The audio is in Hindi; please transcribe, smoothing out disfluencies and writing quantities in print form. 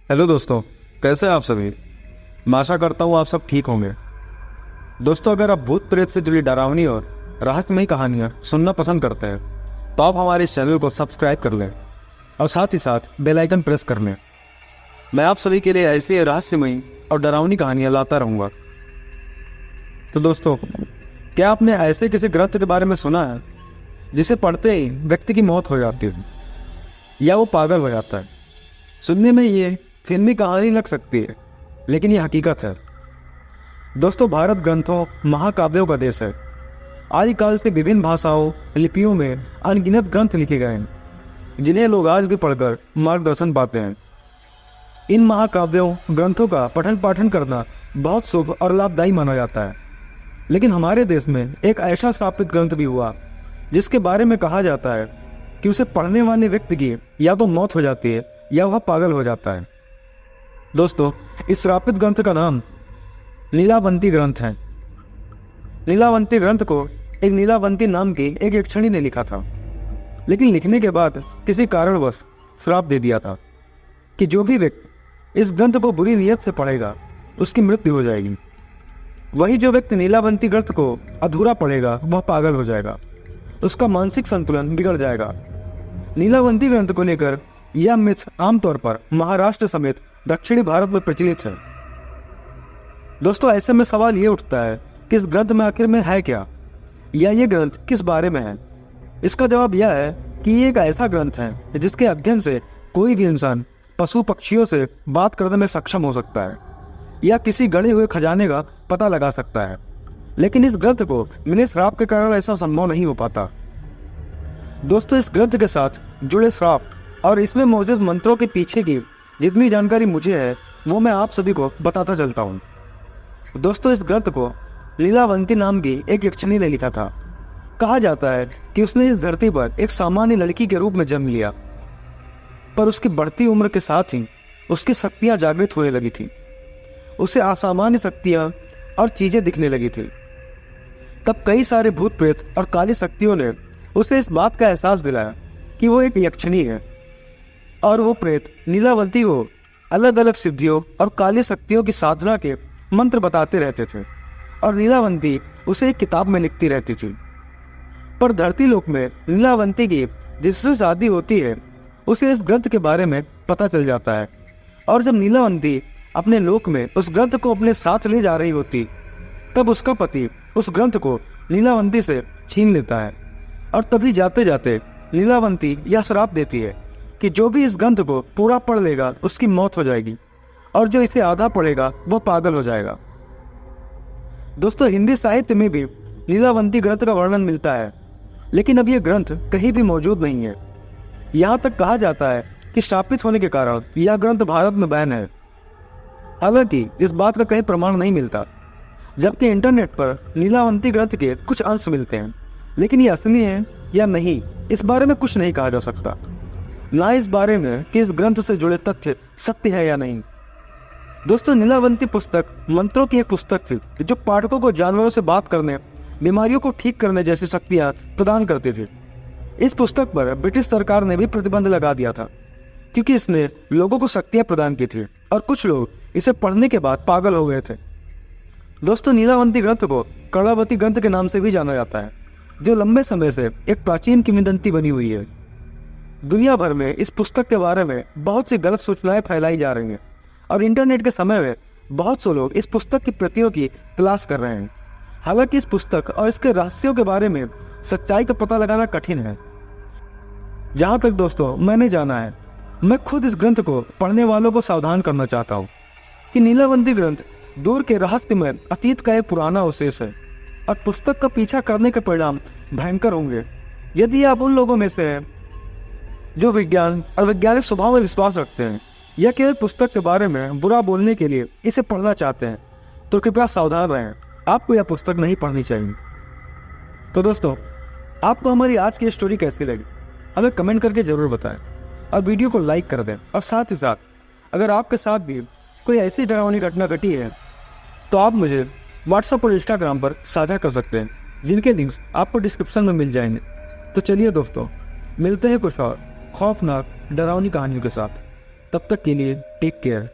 हेलो दोस्तों, कैसे हैं आप सभी। मैं आशा करता हूँ आप सब ठीक होंगे। दोस्तों, अगर आप भूत प्रेत से जुड़ी डरावनी और रहस्यमयी कहानियाँ सुनना पसंद करते हैं तो आप हमारे इस चैनल को सब्सक्राइब कर लें और साथ ही साथ बेल आइकन प्रेस कर लें। मैं आप सभी के लिए ऐसी रहस्यमयी और डरावनी कहानियाँ लाता रहूँगा। तो दोस्तों, क्या आपने ऐसे किसी ग्रंथ के बारे में सुना है जिसे पढ़ते ही व्यक्ति की मौत हो जाती है या वो पागल हो जाता है। सुनने में ये फिल्मी कहानी लग सकती है, लेकिन ये हकीकत है। दोस्तों, भारत ग्रंथों महाकाव्यों का देश है। आदिकाल से विभिन्न भाषाओं लिपियों में अनगिनत ग्रंथ लिखे गए हैं, जिन्हें लोग आज भी पढ़कर मार्गदर्शन पाते हैं। इन महाकाव्यों ग्रंथों का पठन पाठन करना बहुत शुभ और लाभदायी माना जाता है। लेकिन हमारे देश में एक ऐसा श्रापित ग्रंथ भी हुआ जिसके बारे में कहा जाता है कि उसे पढ़ने वाले व्यक्ति की या तो मौत हो जाती है या वह पागल हो जाता है। दोस्तों, इस श्रापित ग्रंथ का नाम नीलावंती ग्रंथ है। नीलावंती ग्रंथ को एक नीलावंती नाम की एक यक्षिणी ने लिखा था, लेकिन लिखने के बाद किसी कारणवश श्राप दे दिया था कि जो भी व्यक्ति इस ग्रंथ को बुरी नीयत से पढ़ेगा उसकी मृत्यु हो जाएगी। वही जो व्यक्ति नीलावंती ग्रंथ को अधूरा पढ़ेगा वह पागल हो जाएगा, उसका मानसिक संतुलन बिगड़ जाएगा। नीलावंती ग्रंथ को लेकर यह मिथ आमतौर पर महाराष्ट्र समेत दक्षिणी भारत में प्रचलित है। दोस्तों, ऐसे में सवाल ये उठता है कि इस ग्रंथ में आखिर में है क्या, या ये ग्रंथ किस बारे में है। इसका जवाब यह है कि ये एक ऐसा ग्रंथ है जिसके अध्ययन से कोई भी इंसान पशु पक्षियों से बात करने में सक्षम हो सकता है या किसी गड़े हुए खजाने का पता लगा सकता है। लेकिन इस ग्रंथ को मिले श्राप के कारण ऐसा संभव नहीं हो पाता। दोस्तों, इस ग्रंथ के साथ जुड़े श्राप और इसमें मौजूद मंत्रों के पीछे की जितनी जानकारी मुझे है वो मैं आप सभी को बताता चलता हूँ। दोस्तों, इस ग्रंथ को लीलावंती नाम की एक यक्षिणी ने लिखा था। कहा जाता है कि उसने इस धरती पर एक सामान्य लड़की के रूप में जन्म लिया, पर उसकी बढ़ती उम्र के साथ ही उसकी शक्तियाँ जागृत होने लगी थी। उसे असामान्य शक्तियाँ और चीज़ें दिखने लगी थी। तब कई सारे भूत प्रेत और काली शक्तियों ने उसे इस बात का एहसास दिलाया कि वो एक यक्षिणी है, और वो प्रेत नीलावंती को अलग अलग सिद्धियों और काली शक्तियों की साधना के मंत्र बताते रहते थे, और नीलावंती उसे एक किताब में लिखती रहती थी। पर धरती लोक में नीलावंती की जिससे शादी होती है उसे इस ग्रंथ के बारे में पता चल जाता है, और जब नीलावंती अपने लोक में उस ग्रंथ को अपने साथ ले जा रही होती तब उसका पति उस ग्रंथ को नीलावंती से छीन लेता है, और तभी जाते जाते नीलावंती यह श्राप देती है कि जो भी इस ग्रंथ को पूरा पढ़ लेगा उसकी मौत हो जाएगी, और जो इसे आधा पढ़ेगा वह पागल हो जाएगा। दोस्तों, हिंदी साहित्य में भी नीलावंती ग्रंथ का वर्णन मिलता है, लेकिन अब यह ग्रंथ कहीं भी मौजूद नहीं है। यहाँ तक कहा जाता है कि श्रापित होने के कारण यह ग्रंथ भारत में बैन है। हालांकि इस बात का कहीं प्रमाण नहीं मिलता, जबकि इंटरनेट पर नीलावंती ग्रंथ के कुछ अंश मिलते हैं, लेकिन ये असली हैं या नहीं इस बारे में कुछ नहीं कहा जा सकता, ना इस बारे में कि इस ग्रंथ से जुड़े तथ्य सत्य है या नहीं। दोस्तों, नीलावंती पुस्तक मंत्रों की एक पुस्तक थी जो पाठकों को जानवरों से बात करने, बीमारियों को ठीक करने जैसी शक्तियाँ प्रदान करती थी। इस पुस्तक पर ब्रिटिश सरकार ने भी प्रतिबंध लगा दिया था, क्योंकि इसने लोगों को शक्तियाँ प्रदान की थी, और कुछ लोग इसे पढ़ने के बाद पागल हो गए थे। दोस्तों, नीलावंती ग्रंथ को कर्णावती ग्रंथ के नाम से भी जाना जाता है, जो लंबे समय से एक प्राचीन किंवदंती बनी हुई है। दुनिया भर में इस पुस्तक के बारे में बहुत सी गलत सूचनाएं फैलाई जा रही हैं, और इंटरनेट के समय में बहुत से लोग इस पुस्तक की प्रतियों की तलाश कर रहे हैं। हालांकि इस पुस्तक और इसके रहस्यों के बारे में सच्चाई का पता लगाना कठिन है। जहाँ तक दोस्तों मैंने जाना है, मैं खुद इस ग्रंथ को पढ़ने वालों को सावधान करना चाहता हूँ कि नीलावंती ग्रंथ दूर के रहस्य में अतीत का एक पुराना अवशेष है, और पुस्तक का पीछा करने के परिणाम भयंकर होंगे। यदि आप उन लोगों में से हैं जो विज्ञान और वैज्ञानिक स्वभाव में विश्वास रखते हैं, या केवल पुस्तक के बारे में बुरा बोलने के लिए इसे पढ़ना चाहते हैं, तो कृपया सावधान रहें। आपको यह पुस्तक नहीं पढ़नी चाहिए। तो दोस्तों, आपको हमारी आज की स्टोरी कैसी लगी हमें कमेंट करके ज़रूर बताएं, और वीडियो को लाइक कर दें। और साथ ही साथ अगर आपके साथ भी कोई ऐसी डरावनी घटना घटी है तो आप मुझे व्हाट्सएप और इंस्टाग्राम पर साझा कर सकते हैं, जिनके लिंक्स आपको डिस्क्रिप्शन में मिल जाएंगे। तो चलिए दोस्तों, मिलते हैं कुछ और खौफनाक डरावनी कहानियों के साथ। तब तक के लिए टेक केयर।